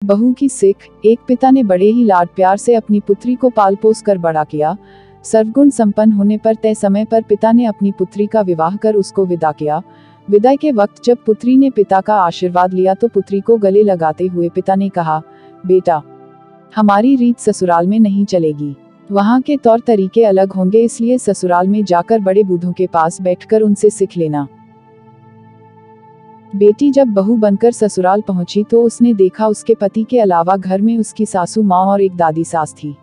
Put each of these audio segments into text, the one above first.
बहू की सिख। एक पिता ने बड़े ही लाड प्यार से अपनी पुत्री को पाल पोस कर बड़ा किया। सर्वगुण संपन्न होने पर तय समय पर पिता ने अपनी पुत्री का विवाह कर उसको विदा किया। विदाई के वक्त जब पुत्री ने पिता का आशीर्वाद लिया तो पुत्री को गले लगाते हुए पिता ने कहा, बेटा, हमारी रीत ससुराल में नहीं चलेगी। वहाँ के तौर तरीके अलग होंगे, इसलिए ससुराल में जाकर बड़े बूढ़ों के पास बैठकर उनसे सीख लेना। बेटी जब बहू बनकर ससुराल पहुंची तो उसने देखा उसके पति के अलावा घर में उसकी सासू माँ और एक दादी सास थी।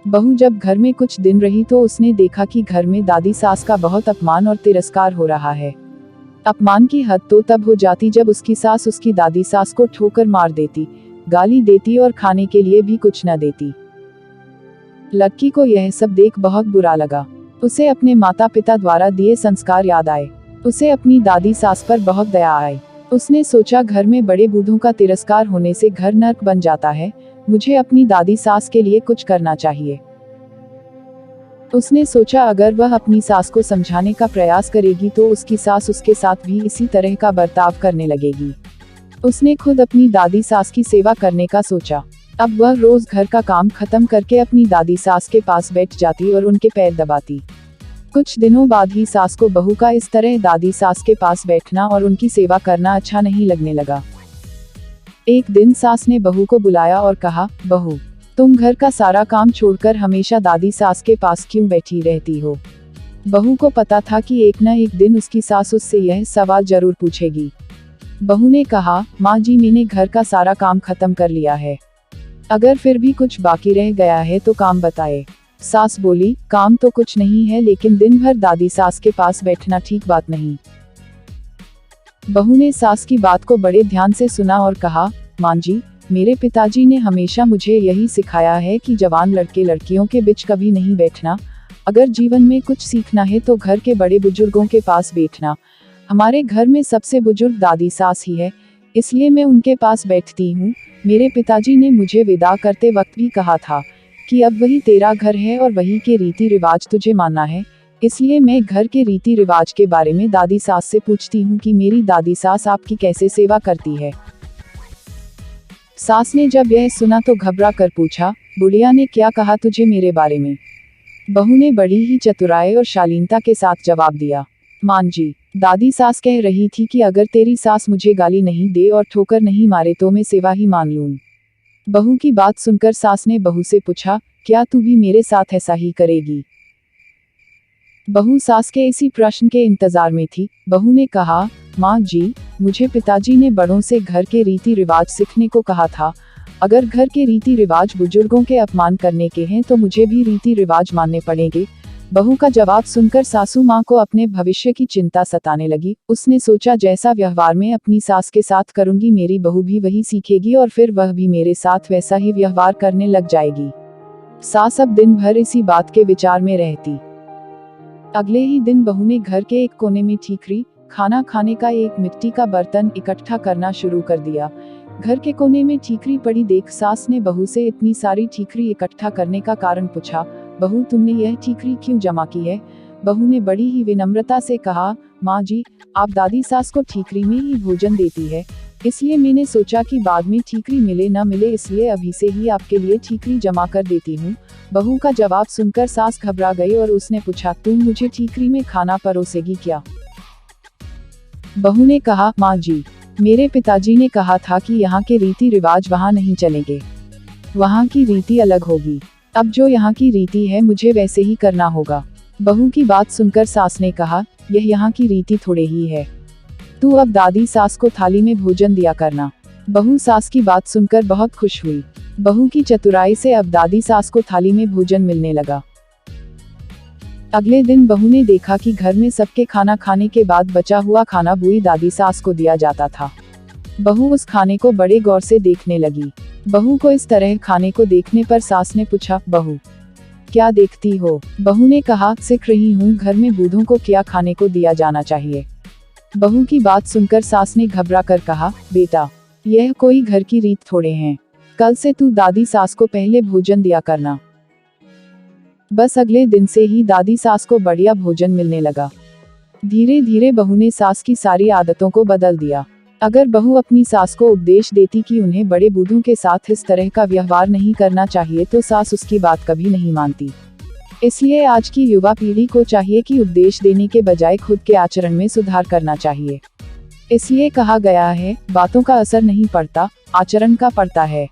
बहू जब घर में कुछ दिन रही तो उसने देखा कि घर में दादी सास का बहुत अपमान और तिरस्कार हो रहा है। अपमान की हद तो तब हो जाती जब उसकी सास उसकी दादी सास को ठोकर मार देती, गाली देती और खाने के लिए भी कुछ न देती। लड़की को यह सब देख बहुत बुरा लगा। उसे अपने माता पिता द्वारा दिए संस्कार याद आए। उसे अपनी दादी सास पर बहुत दया आई। उसने सोचा, घर में बड़े बूढ़ों का तिरस्कार होने से घर नर्क बन जाता है, मुझे अपनी दादी सास के लिए कुछ करना चाहिए। उसने सोचा, अगर वह अपनी सास को समझाने का प्रयास करेगी तो उसकी सास उसके साथ भी इसी तरह का बर्ताव करने लगेगी। उसने खुद अपनी दादी सास की सेवा करने का सोचा। अब वह रोज घर का काम खत्म करके अपनी दादी सास के पास बैठ जाती और उनके पैर दबाती। कुछ दिनों बाद ही सास को बहू का इस तरह दादी सास के पास बैठना और उनकी सेवा करना अच्छा नहीं लगने लगा। एक दिन सास ने बहू को बुलाया और कहा, बहू, तुम घर का सारा काम छोड़कर हमेशा दादी सास के पास क्यों बैठी रहती हो? बहू को पता था कि एक न एक दिन उसकी सास उससे यह सवाल जरूर पूछेगी। बहू ने कहा, माँ जी, मैंने घर का सारा काम खत्म कर लिया है, अगर फिर भी कुछ बाकी रह गया है तो काम बताए। सास बोली, काम तो कुछ नहीं है, लेकिन दिन भर दादी सास के पास बैठना ठीक बात नहीं। बहू ने सास की बात को बड़े ध्यान से सुना और कहा, माँ जी, मेरे पिताजी ने हमेशा मुझे यही सिखाया है कि जवान लड़के लड़कियों के बीच कभी नहीं बैठना। अगर जीवन में कुछ सीखना है तो घर के बड़े बुजुर्गों के पास बैठना। हमारे घर में सबसे बुजुर्ग दादी सास ही है, इसलिए मैं उनके पास बैठती हूँ। मेरे पिताजी ने मुझे विदा करते वक्त भी कहा था कि अब वही तेरा घर है और वही के रीति रिवाज तुझे मानना है, इसलिए मैं घर के रीति रिवाज के बारे में दादी सास से पूछती हूँ कि मेरी दादी सास आपकी कैसे सेवा करती है। सास ने जब यह सुना तो घबरा कर पूछा, बुढ़िया ने क्या कहा तुझे मेरे बारे में? बहू ने बड़ी ही चतुराई और शालीनता के साथ जवाब दिया, माँ जी, दादी सास कह रही थी कि अगर तेरी सास मुझे गाली नहीं दे और ठोकर नहीं मारे तो मैं सेवा ही मान लूँ। बहू की बात सुनकर सास ने बहू से पूछा, क्या तू भी मेरे साथ ऐसा ही करेगी? बहू सास के इसी प्रश्न के इंतजार में थी। बहू ने कहा, माँ जी, मुझे पिताजी ने बड़ों से घर के रीति रिवाज सीखने को कहा था। अगर घर के रीति रिवाज बुजुर्गों के अपमान करने के हैं तो मुझे भी रीति रिवाज मानने पड़ेंगे। बहू का जवाब सुनकर सासू माँ को अपने भविष्य की चिंता सताने लगी। उसने सोचा, जैसा व्यवहार मैं अपनी सास के साथ करूंगी, मेरी बहू भी वही सीखेगी और फिर वह भी मेरे साथ वैसा ही व्यवहार करने लग जाएगी। सास अब दिन भर इसी बात के विचार में रहती। अगले ही दिन बहू ने घर के एक कोने में ठीकरी, खाना खाने का एक मिट्टी का बर्तन इकट्ठा करना शुरू कर दिया। घर के कोने में ठीकरी पड़ी देख सास ने बहू से इतनी सारी ठीकरी इकट्ठा करने का कारण पूछा। बहू, तुमने यह ठीकरी क्यों जमा की है? बहू ने बड़ी ही विनम्रता से कहा, माँ जी, आप दादी सास को ठीकरी में ही भोजन देती है, इसलिए मैंने सोचा कि बाद में ठीकरी मिले न मिले, इसलिए अभी से ही आपके लिए ठीकरी जमा कर देती हूँ। बहू का जवाब सुनकर सास घबरा गई और उसने पूछा, तुम मुझे ठीकरी में खाना परोसेगी क्या? बहू ने कहा, माँ जी, मेरे पिताजी ने कहा था कि यहाँ के रीति रिवाज वहाँ नहीं चलेंगे, वहाँ की रीति अलग होगी। अब जो यहाँ की रीति है मुझे वैसे ही करना होगा। बहू की बात सुनकर सास ने कहा, यह यहाँ की रीति थोड़े ही है, तू अब दादी सास को थाली में भोजन दिया करना। बहू सास की बात सुनकर बहुत खुश हुई। बहू की चतुराई से अब दादी सास को थाली में भोजन मिलने लगा। अगले दिन बहू ने देखा कि घर में सबके खाना खाने के बाद बचा हुआ खाना बुई दादी सास को दिया जाता था। बहू उस खाने को बड़े गौर से देखने लगी। बहू को इस तरह खाने को देखने पर सास ने पूछा, बहू, क्या देखती हो? बहू ने कहा, सीख रही हूँ घर में बूढ़ों को क्या खाने को दिया जाना चाहिए। बहू की बात सुनकर सास ने घबरा कर कहा, बेटा, यह कोई घर की रीत थोड़े हैं, कल से तू दादी सास को पहले भोजन दिया करना। बस अगले दिन से ही दादी सास को बढ़िया भोजन मिलने लगा। धीरे धीरे बहू ने सास की सारी आदतों को बदल दिया। अगर बहू अपनी सास को उपदेश देती कि उन्हें बड़े बूढ़ों के साथ इस तरह का व्यवहार नहीं करना चाहिए तो सास उसकी बात कभी नहीं मानती। इसलिए आज की युवा पीढ़ी को चाहिए कि उपदेश देने के बजाय खुद के आचरण में सुधार करना चाहिए। इसलिए कहा गया है, बातों का असर नहीं पड़ता, आचरण का पड़ता है।